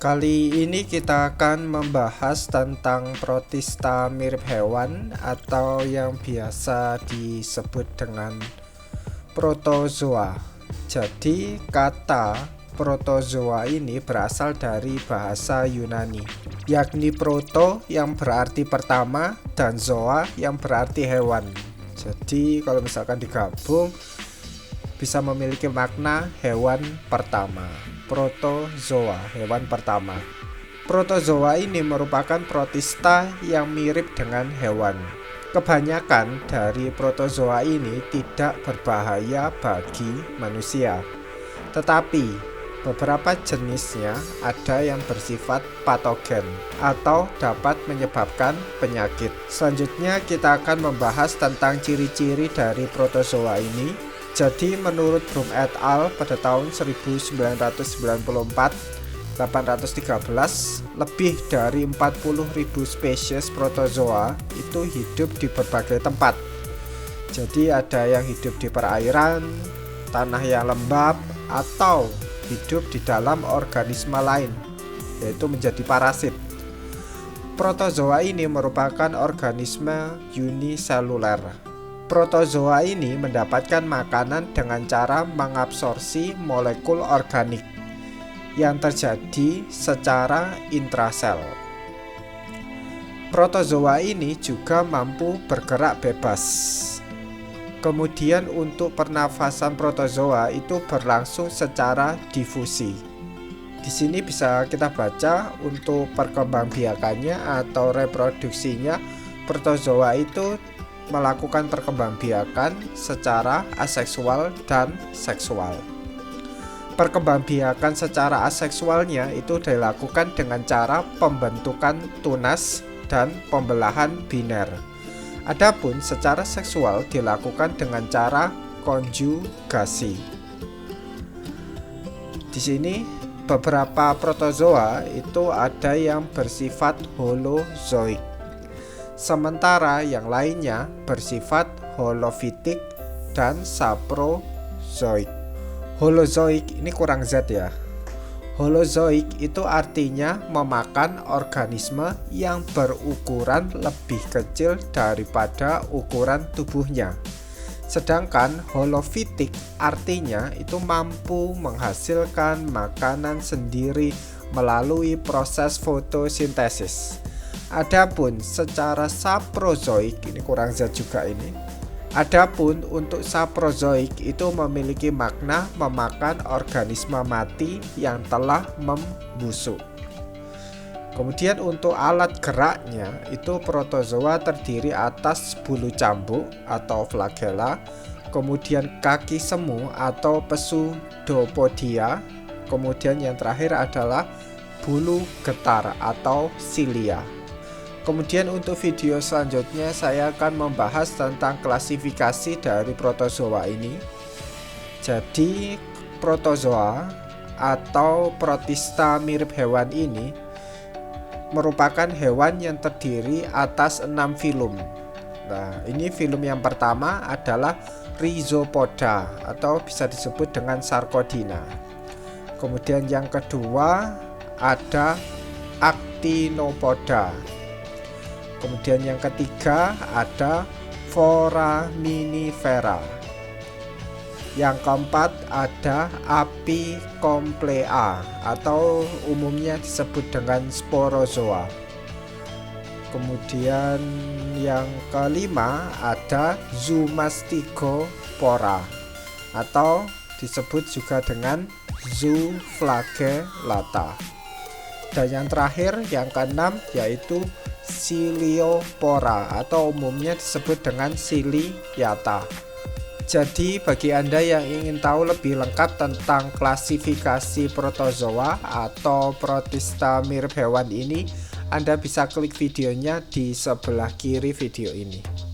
Kali ini kita akan membahas tentang protista mirip hewan atau yang biasa disebut dengan protozoa. Jadi kata protozoa ini berasal dari bahasa Yunani, yakni proto yang berarti pertama dan zoa yang berarti hewan. Jadi kalau misalkan digabung bisa memiliki makna hewan pertama. Protozoa, hewan pertama. Protozoa ini merupakan protista yang mirip dengan hewan. Kebanyakan dari protozoa ini tidak berbahaya bagi manusia. Tetapi beberapa jenisnya ada yang bersifat patogen atau dapat menyebabkan penyakit. Selanjutnya kita akan membahas tentang ciri-ciri dari protozoa ini. Jadi menurut Broom et al. Pada tahun 1994-813 lebih dari 40.000 spesies protozoa itu hidup di berbagai tempat. Jadi ada yang hidup di perairan, tanah yang lembab, atau hidup di dalam organisme lain, yaitu menjadi parasit. Protozoa ini merupakan organisme uniseluler. Protozoa ini mendapatkan makanan dengan cara mengabsorpsi molekul organik yang terjadi secara intrasel. Protozoa ini juga mampu bergerak bebas. Kemudian untuk pernafasan protozoa itu berlangsung secara difusi. Di sini bisa kita baca untuk perkembangbiakannya atau reproduksinya. Protozoa itu melakukan perkembangbiakan secara aseksual dan seksual. Perkembangbiakan secara aseksualnya itu dilakukan dengan cara pembentukan tunas dan pembelahan biner. Adapun secara seksual dilakukan dengan cara konjugasi. Di sini beberapa protozoa itu ada yang bersifat holozoik. Sementara yang lainnya bersifat holofitik dan saprozoik. Holozoik ini kurang Z ya. Holozoik itu artinya memakan organisme yang berukuran lebih kecil daripada ukuran tubuhnya. Sedangkan holofitik artinya itu mampu menghasilkan makanan sendiri melalui proses fotosintesis. Adapun secara saprozoik, ini kurang Z juga ini. Adapun untuk saprozoik itu memiliki makna memakan organisme mati yang telah membusuk. Kemudian untuk alat geraknya itu protozoa terdiri atas bulu cambuk atau flagella, kemudian kaki semu atau pseudopodia, kemudian yang terakhir adalah bulu getar atau silia. Kemudian untuk video selanjutnya saya akan membahas tentang klasifikasi dari protozoa ini. Jadi protozoa atau protista mirip hewan ini merupakan hewan yang terdiri atas 6 filum. Nah, ini filum yang pertama adalah Rhizopoda atau bisa disebut dengan Sarcodina. Kemudian yang kedua ada Actinopoda. Kemudian yang ketiga ada Foraminifera. Yang keempat ada Apicomplea atau umumnya disebut dengan Sporozoa. Kemudian yang kelima ada Zoomastigophora atau disebut juga dengan Zooflagellata. Dan yang terakhir yang keenam yaitu Ciliophora atau umumnya disebut dengan Ciliata. Jadi bagi Anda yang ingin tahu lebih lengkap tentang klasifikasi protozoa atau protista mirip hewan ini, Anda bisa klik videonya di sebelah kiri video ini.